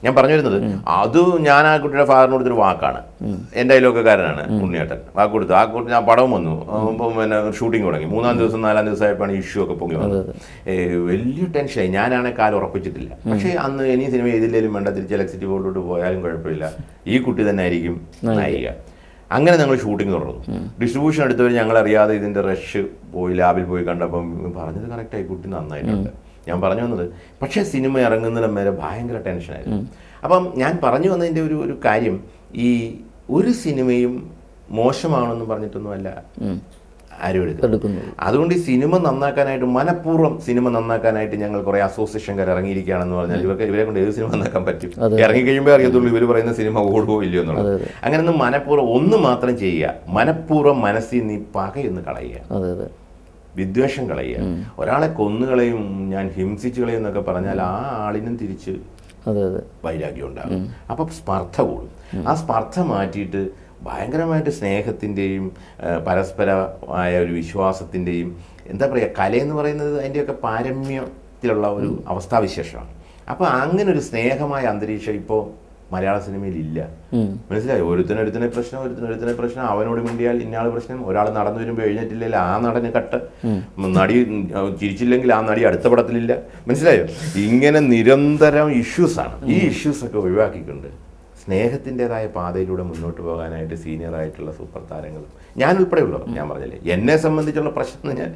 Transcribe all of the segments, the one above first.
ഞാൻ പറഞ്ഞു വരുന്നത് അത് ഞാൻ ആ കുട്ടിയുടെ ഫാദറിന് കൊടുത്തൊരു വാക്കാണ്. എൻ്റെ അയൽവക്കക്കാരനാണ് ഉണ്ണിയേട്ടൻ. വാക്ക് കൊടുത്തു. ആ കുട്ടി ആ പടവും വന്നു. പിന്നെ ഷൂട്ടിംഗ് തുടങ്ങി. 3-ാം ദിവസം 4-ാം ദിവസമായപ്പോഴാണ് ഇഷ്യൂ ഒക്കെ പൊങ്ങി വന്നത്. വലിയ ടെൻഷനായി. ഞാനാണെങ്കിൽ കാലം ഉറപ്പിച്ചിട്ടില്ല. പക്ഷേ അന്ന് ഇനി സിനിമ ചെയ്തില്ലെങ്കിലും വേണ്ട, തിരിച്ച് ഇലക്ട്രിസിറ്റി ബോർഡിലോട്ട് പോയാലും കുഴപ്പമില്ല, ഈ കുട്ടി തന്നെ ആയിരിക്കും നായിക. അങ്ങനെ ഞങ്ങൾ ഷൂട്ടിംഗ് തുടർന്നു. ഡിസ്ട്രിബ്യൂഷൻ എടുത്തവർ ഞങ്ങളറിയാതെ ഇതിൻ്റെ റഷ് പോയി ലാബിൽ പോയി കണ്ടപ്പം പറഞ്ഞത് കറക്റ്റായി, കുട്ടി നന്നായിട്ടുണ്ട്. ഞാൻ പറഞ്ഞു വന്നത് പക്ഷേ സിനിമ ഇറങ്ങുന്നതിനും വരെ ഭയങ്കര ടെൻഷനായിരുന്നു. അപ്പം ഞാൻ പറഞ്ഞു വന്നതിൻ്റെ ഒരു കാര്യം, ഈ ഒരു സിനിമയും മോശമാണെന്ന് പറഞ്ഞിട്ടൊന്നുമല്ല ആരും എടുക്കുന്നത്. അതുകൊണ്ട് ഈ സിനിമ നന്നാക്കാനായിട്ട്, മനഃപൂർവ്വം സിനിമ നന്നാക്കാനായിട്ട് ഞങ്ങൾ കുറേ അസോസിയേഷൻകാർ ഇറങ്ങിയിരിക്കുകയാണെന്ന് പറഞ്ഞാൽ ഇവരെ കൊണ്ട് ഏത് സിനിമ നന്നാക്കാൻ പറ്റും? ഇറങ്ങിക്കഴിയുമ്പോൾ അറിയത്തുള്ളൂ ഇവർ പറയുന്ന സിനിമ ഓടുകയോ ഇല്ലയോ എന്നുള്ളത്. അങ്ങനെയൊന്നും മനഃപൂർവ്വം ഒന്ന് മാത്രം ചെയ്യുക. മനഃപൂർവ്വം മനസ്സിൽ നീ പകയൊന്ന് കളയുക, വിദ്വേഷം കളയുക. ഒരാളെ കൊന്നുകളയും, ഞാൻ ഹിംസിച്ചു കളയും എന്നൊക്കെ പറഞ്ഞാൽ ആ ആളിനും തിരിച്ച് വൈരാഗ്യം ഉണ്ടാകും. അപ്പം സ്പർദ്ധ കൂടും. ആ സ്പർദ്ധ മാറ്റിയിട്ട് ഭയങ്കരമായിട്ട് സ്നേഹത്തിൻ്റെയും പരസ്പരമായ ഒരു വിശ്വാസത്തിൻ്റെയും, എന്താ പറയുക, കലയെന്ന് പറയുന്നത് അതിൻ്റെയൊക്കെ പാരമ്യത്തിലുള്ള ഒരു അവസ്ഥാവിശേഷമാണ്. അപ്പോൾ അങ്ങനെ ഒരു സ്നേഹമായ അന്തരീക്ഷം ഇപ്പോൾ മലയാള സിനിമയിൽ ഇല്ല. മനസ്സിലായി? ഒരുത്തനൊരുത്തനെ പ്രശ്നം, അവനോട് മിണ്ടിയാൽ ഇന്നയാൾ പ്രശ്നം, ഒരാൾ നടന്നു വരുമ്പോൾ എഴുന്നേറ്റില്ലെങ്കിൽ ആ നടന് കട്ട്, നടി ചിരിച്ചില്ലെങ്കിൽ ആ നടി അടുത്ത പടത്തിലില്ല. മനസ്സിലായോ? ഇങ്ങനെ നിരന്തരം ഇഷ്യൂസാണ്. ഈ ഇഷ്യൂസൊക്കെ ഒഴിവാക്കിക്കൊണ്ട് സ്നേഹത്തിൻ്റെതായ പാതയിലൂടെ മുന്നോട്ട് പോകാനായിട്ട് സീനിയറായിട്ടുള്ള സൂപ്പർ താരങ്ങളും ഞാൻ ഉൾപ്പെടെയുള്ളവർ, ഞാൻ പറഞ്ഞില്ലേ, എന്നെ സംബന്ധിച്ചുള്ള പ്രശ്നം എന്ന് പറഞ്ഞാൽ,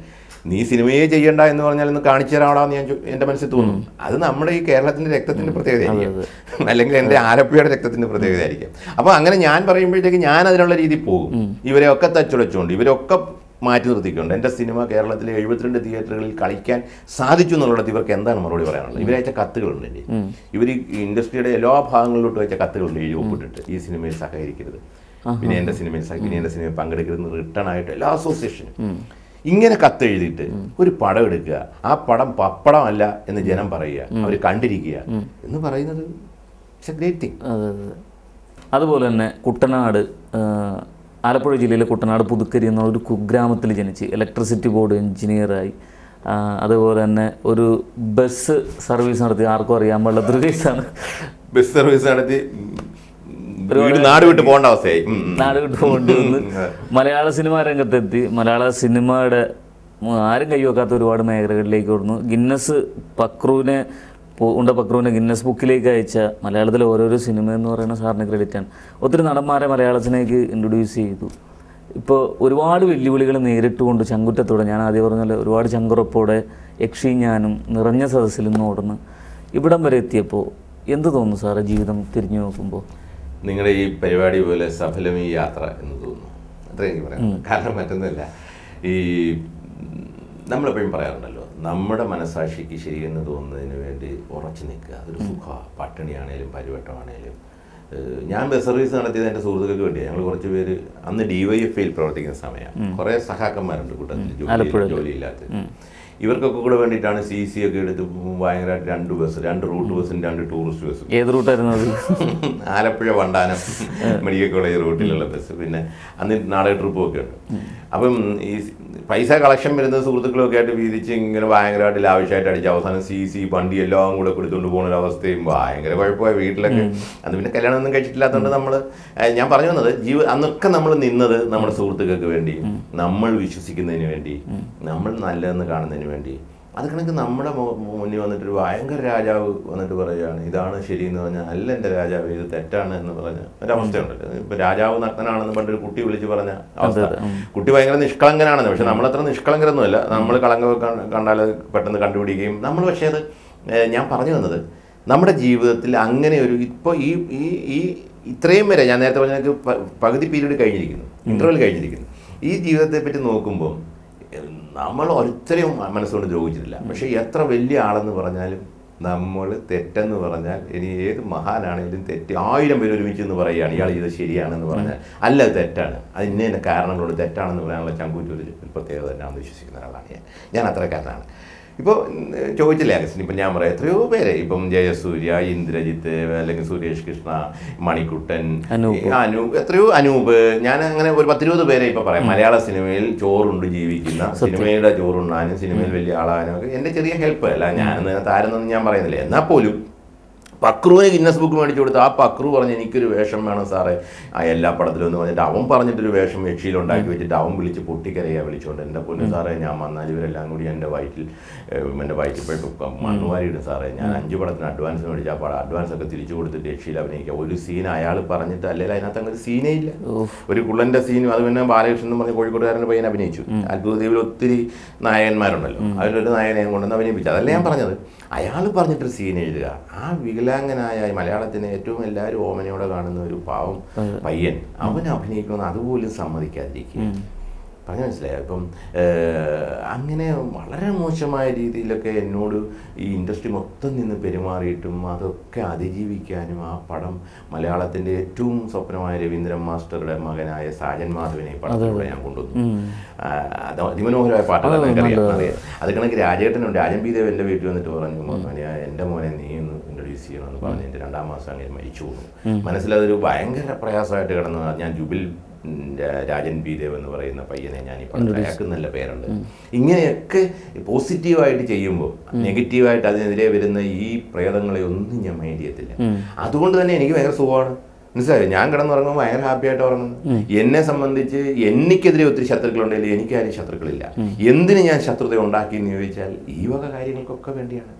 നീ സിനിമയെ ചെയ്യണ്ട എന്ന് പറഞ്ഞാൽ ഒന്ന് കാണിച്ചു തരാടാന്ന് ഞാൻ എൻ്റെ മനസ്സിൽ തോന്നും. അത് നമ്മുടെ ഈ കേരളത്തിൻ്റെ രക്തത്തിൻ്റെ പ്രത്യേകതയായിരിക്കും, അല്ലെങ്കിൽ എൻ്റെ ആലപ്പുഴയുടെ രക്തത്തിൻ്റെ പ്രത്യേകതയായിരിക്കും. അപ്പോൾ അങ്ങനെ ഞാൻ പറയുമ്പോഴത്തേക്ക് ഞാൻ അതിനുള്ള രീതിയിൽ പോകും. ഇവരെയൊക്കെ തച്ചുടച്ചുകൊണ്ട്, ഇവരൊക്കെ മാറ്റി നിർത്തിക്കൊണ്ട് എൻ്റെ സിനിമ കേരളത്തിലെ 72 തിയേറ്ററുകളിൽ കളിക്കാൻ സാധിച്ചു എന്നുള്ളത് ഇവർക്ക് എന്താണ് മറുപടി പറയാനുള്ളത്? ഇവരയച്ച കത്തുകളുണ്ട്. എൻ്റെ ഇവർ ഈ ഇൻഡസ്ട്രിയുടെ എല്ലാ ഭാഗങ്ങളിലോട്ടും അയച്ച കത്തുകളുണ്ട്, എഴുതി ഒപ്പിട്ടിട്ട് ഈ സിനിമയിൽ സഹകരിക്കരുത്, പിന്നെ എൻ്റെ സിനിമയിൽ പങ്കെടുക്കരുത്, റിട്ടേൺ ആയിട്ട് എല്ലാ അസോസിയേഷനും ഇങ്ങനെ കത്തെഴുതിയിട്ട് ഒരു പടം എടുക്കുക. ആ പടം പപ്പടമല്ല എന്ന് ജനം പറയുക, അവർ കണ്ടിരിക്കുക എന്ന് പറയുന്നത് ഇറ്റ്സ് എ ഗ്രേറ്റ് തിങ്. അതുപോലെ തന്നെ കുട്ടനാട്, ആലപ്പുഴ ജില്ലയിലെ കുട്ടനാട് പുതുക്കരി എന്ന ഒരു കുഗ്രാമത്തിൽ ജനിച്ച് ഇലക്ട്രിസിറ്റി ബോർഡ് എഞ്ചിനീയറായി, അതുപോലെ തന്നെ ഒരു ബസ് സർവീസ് നടത്തി, ആർക്കും അറിയാൻ പാടില്ലാത്തൊരു കേസാണ്. ബസ് സർവീസ് നടത്തി നാട് വിട്ട് പോകേണ്ട അവസ്ഥയായി, നാട് വിട്ട് പോകേണ്ടി വന്ന് മലയാള സിനിമാ രംഗത്തെത്തി. മലയാള സിനിമയുടെ ആരും കൈവെക്കാത്ത ഒരുപാട് മേഖലകളിലേക്ക് കൊടുന്നു. പക്രുവിനെ ഗിന്നസ് ബുക്കിലേക്ക് അയച്ച മലയാളത്തിലെ ഓരോരോ സിനിമ എന്ന് പറയുന്ന സാറിന് ക്രെഡിറ്റാണ്. ഒത്തിരി നടന്മാരെ മലയാളത്തിലേക്ക് ഇൻട്രൊഡ്യൂസ് ചെയ്തു. ഇപ്പോൾ ഒരുപാട് വെല്ലുവിളികൾ നേരിട്ടുകൊണ്ട് ചങ്കുറ്റത്തോടെ, ഞാൻ ആദ്യം പറഞ്ഞാൽ ഒരുപാട് ചങ്കുറപ്പോടെ യക്ഷി ഞാനും നിറഞ്ഞ സദസ്സിൽ നിന്ന് ഓടുന്നു ഇവിടം വരെ എത്തിയപ്പോൾ എന്ത് തോന്നുന്നു സാറേ ജീവിതം തിരിഞ്ഞു നോക്കുമ്പോൾ? നിങ്ങളുടെ ഈ പരിപാടി പോലെ സഫലം ഈ യാത്ര എന്ന് തോന്നുന്നു. അത്രേ എനിക്ക് പറയാം. കാരണം മറ്റൊന്നുമില്ല, ഈ നമ്മളെപ്പോഴും പറയാറുണ്ടല്ലോ, നമ്മുടെ മനസാക്ഷിക്ക് ശരിയെന്ന് തോന്നുന്നതിന് വേണ്ടി ഉറച്ചു നിൽക്കുക. അതൊരു സുഖമാണ്. പട്ടിണിയാണേലും പരിവട്ടമാണേലും. ഞാൻ ബസ് സർവീസ് നടത്തിയത് എൻ്റെ സുഹൃത്തുക്കൾക്ക് വേണ്ടിയാണ്. ഞങ്ങൾ കുറച്ച് പേര് അന്ന് DYFIയിൽ പ്രവർത്തിക്കുന്ന സമയമാണ്. കുറേ സഹാക്കന്മാരുണ്ട് കൂട്ടത്തിൽ, ജോലിയില്ലാത്ത. ഇവർക്കൊക്കെ കൂടെ വേണ്ടിയിട്ടാണ് CC ഒക്കെ എടുത്ത് ഭയങ്കരമായിട്ട് 2 ബസ്, 2 റൂട്ട് ബസ്സും 2 ടൂറിസ്റ്റ് ബസ്സും. ഏത് റൂട്ടായിരുന്നു അത്? ആലപ്പുഴ വണ്ടാനം മെഡിക്കൽ കോളേജ് റൂട്ടിലുള്ള ബസ്. പിന്നെ അന്ന് നാടക ട്രിപ്പും ഒക്കെ ഉണ്ട്. അപ്പം ഈ പൈസ കളക്ഷൻ വരുന്ന സുഹൃത്തുക്കളൊക്കെ ആയിട്ട് വീതിച്ച് ഇങ്ങനെ ഭയങ്കരമായിട്ട് ലാവിഷായിട്ട് അടിച്ച് അവസാനം CC വണ്ടി എല്ലാം കൂടെ കൊടുത്തുകൊണ്ട് പോകുന്ന ഒരു അവസ്ഥയും ഭയങ്കര കുഴപ്പമായി വീട്ടിലൊക്കെ. അന്ന് പിന്നെ കല്യാണം ഒന്നും കഴിച്ചിട്ടില്ലാത്തതുകൊണ്ട് നമ്മൾ, ഞാൻ പറഞ്ഞു വന്നത്, അന്നൊക്കെ നമ്മൾ നിന്നത് നമ്മുടെ സുഹൃത്തുക്കൾക്ക് വേണ്ടി, നമ്മൾ വിശ്വസിക്കുന്നതിന് വേണ്ടി, നമ്മൾ നല്ലതെന്ന് കാണുന്നതിന് വേണ്ടി. അത് കണക്ക് നമ്മുടെ മുന്നിൽ വന്നിട്ടൊരു ഭയങ്കര രാജാവ് വന്നിട്ട് പറയുകയാണ് ഇതാണ് ശരിയെന്ന് പറഞ്ഞാൽ, അല്ല എൻ്റെ രാജാവ് ഇത് തെറ്റാണ് എന്ന് പറഞ്ഞ ഒരവസ്ഥയുണ്ടല്ലോ. ഇപ്പം രാജാവ് നഗ്നനാണെന്ന് പണ്ടൊരു കുട്ടി വിളിച്ച് പറഞ്ഞ അവസ്ഥ. കുട്ടി ഭയങ്കര നിഷ്കളങ്കനാണെന്ന്. പക്ഷെ നമ്മളത്ര നിഷ്കളങ്കരൊന്നുമല്ല. നമ്മൾ കളങ്കം കണ്ടാൽ പെട്ടെന്ന് കണ്ടുപിടിക്കുകയും നമ്മൾ. പക്ഷേ അത് ഞാൻ പറഞ്ഞു വന്നത്, നമ്മുടെ ജീവിതത്തിൽ അങ്ങനെ ഒരു ഇപ്പോൾ ഈ ഇത്രയും വരെ ഞാൻ നേരത്തെ പറഞ്ഞ പകുതി പീരീഡ് കഴിഞ്ഞിരിക്കുന്നു, ഇൻ്റർവെൽ കഴിഞ്ഞിരിക്കുന്നു. ഈ ജീവിതത്തെ പറ്റി നോക്കുമ്പോൾ നമ്മൾ ഒരിക്കലും മനസ്സുകൊണ്ട് ദ്രോഹിച്ചിട്ടില്ല. പക്ഷേ എത്ര വലിയ ആളെന്ന് പറഞ്ഞാലും നമ്മൾ തെറ്റെന്ന് പറഞ്ഞാൽ, ഇനി ഏത് മഹാനാണെങ്കിലും തെറ്റ് 1000 പേര് ഒരുമിച്ച് എന്ന് പറയുകയാണ് ഇയാൾ ഇത് ശരിയാണെന്ന് പറഞ്ഞാൽ അല്ല തെറ്റാണ്, അത് ഇന്ന കാരണങ്ങളോട് തെറ്റാണെന്ന് പറയാനുള്ള ചങ്കൂറ്റൊരു പ്രത്യേകത തന്നെയാണെന്ന് വിശ്വസിക്കുന്ന ഒരാളാണ് ഞാൻ അത്രക്കാരനാണ്. ഇപ്പോൾ ചോദിച്ചില്ലേ അഗസ്റ്റിൻ, ഇപ്പം ഞാൻ പറയാം എത്രയോ പേരെ, ഇപ്പം ജയസൂര്യ, ഇന്ദ്രജിത്ത്, അല്ലെങ്കിൽ സുരേഷ് കൃഷ്ണ, മണിക്കുട്ടൻ, എത്രയോ അനൂപ്, ഞാൻ അങ്ങനെ ഒരു 10-20 പേരെ ഇപ്പോൾ പറയാം. മലയാള സിനിമയിൽ ചോറുണ്ട് ജീവിക്കുന്ന, സിനിമയുടെ ചോറുണ്ണാനും സിനിമയിൽ വലിയ ആളാകാനും ഒക്കെ എൻ്റെ ചെറിയ ഹെൽപ്പ്. അല്ല ഞാൻ അതിനകത്ത് ആരെന്നൊന്നും ഞാൻ പറയുന്നില്ല. എന്നാൽ പോലും പക്രുവിന് ഗിന്നസ് ബുക്ക് മേടിച്ചു കൊടുത്തു. ആ പക്രു പറഞ്ഞ് എനിക്കൊരു വേഷം വേണം സാറേ ആ എല്ലാ പടത്തിലും എന്ന് പറഞ്ഞിട്ട് അവൻ പറഞ്ഞിട്ടൊരു വേഷം യക്ഷിയിലുണ്ടാക്കി വെച്ചിട്ട് അവൻ വിളിച്ച് പൊട്ടിക്കരയാ വിളിച്ചുകൊണ്ട്, എൻ്റെ പൊന്നു സാറേ ഞാൻ വന്നാൽ ഇവരെല്ലാം കൂടി എൻ്റെ വയറ്റിൽ പോയിട്ട് മണ്ണുവാരിയിടും സാറേ, ഞാൻ 5 പടത്തിന് അഡ്വാൻസ് മേടിച്ചു, ആ പടം അഡ്വാൻസ് ഒക്കെ തിരിച്ചു കൊടുത്തിട്ട് യക്ഷിയിൽ അഭിനയിക്കുക. ഒരു സീൻ അയാൾ പറഞ്ഞിട്ട് അല്ലെങ്കിൽ അതിനകത്ത് അങ്ങനെ സീനേ ഇല്ല. ഒരു കുള്ളൻ്റെ സീനും അത് പിന്നെ ബാലകൃഷ്ണൻ എന്ന് പറഞ്ഞ കോഴിക്കോട്ടുകാരൻ്റെ പയ്യൻ അഭിനയിച്ചു. അത്ഭുതദ്വീപിൽ ഒത്തിരി നായകന്മാരുണ്ടല്ലോ, അതിലൊരു നായകനെ കൊണ്ടുവന്ന് അഭിനയിപ്പിച്ചു. അതല്ല ഞാൻ പറഞ്ഞത്, അയാൾ പറഞ്ഞിട്ടൊരു സീൻ എഴുതുക. ആ വികലാംഗനായ മലയാളത്തിന് ഏറ്റവും എല്ലാവരും ഓമനയോടെ കാണുന്ന ഒരു പാവം പയ്യൻ അവൻ അഭിനയിക്കുമെന്ന് അതുപോലും സമ്മതിക്കാതിരിക്കുക. പറഞ്ഞ മനസ്സിലായോ? ഇപ്പം അങ്ങനെ വളരെ മോശമായ രീതിയിലൊക്കെ എന്നോട് ഈ ഇൻഡസ്ട്രി മൊത്തം നിന്ന് പെരുമാറിയിട്ടും അതൊക്കെ അതിജീവിക്കാനും ആ പടം മലയാളത്തിൻ്റെ ഏറ്റവും സ്വപ്നമായ രവീന്ദ്രൻ മാസ്റ്ററുടെ മകനായ സാജൻ മാധവനെ ഈ പടത്തിലൂടെ ഞാൻ കൊണ്ടുവന്നു. അത് അതിമനോഹരമായ പാട്ടാണ്, അറിയാം. അത് കണക്ക് രാജേട്ടനുണ്ട്. രാജൻ പി ദേവ് എൻ്റെ വീട്ടിൽ വന്നിട്ട് പറഞ്ഞു, എൻ്റെ മോനെ നീ ഒന്ന് ഇൻട്രൊഡ്യൂസ് ചെയ്യണമെന്ന് പറഞ്ഞ് എൻ്റെ 2-ാം മാസം അങ്ങനെ മരിച്ചു പോകുന്നു. മനസ്സിലതൊരു ഭയങ്കര പ്രയാസമായിട്ട് കിടന്നു. ഞാൻ ജുബിൽ രാജൻ പി ദേവ് എന്ന് പറയുന്ന പയ്യനെ ഞാൻ ഈ പടത്തിൽ, അയാൾക്ക് നല്ല പേരുണ്ട്. ഇങ്ങനെയൊക്കെ പോസിറ്റീവായിട്ട് ചെയ്യുമ്പോൾ നെഗറ്റീവായിട്ട് അതിനെതിരെ വരുന്ന ഈ പ്രേതങ്ങളെ ഒന്നും ഞാൻ മൈൻഡ് ചെയ്യത്തില്ല. അതുകൊണ്ട് തന്നെ എനിക്ക് ഭയങ്കര സുഖമാണ്. മനസ്സിലായോ? ഞാൻ കിടന്നുറങ്ങുമ്പോൾ ഭയങ്കര ഹാപ്പി ആയിട്ട് ഉറങ്ങുന്നു. എന്നെ സംബന്ധിച്ച് എനിക്കെതിരെ ഒത്തിരി ശത്രുക്കളുണ്ടെങ്കിൽ എനിക്കാരും ശത്രുക്കളില്ല. എന്തിന് ഞാൻ ശത്രുത ഉണ്ടാക്കി എന്ന് ചോദിച്ചാൽ ഈ വക കാര്യങ്ങൾക്കൊക്കെ വേണ്ടിയാണ്.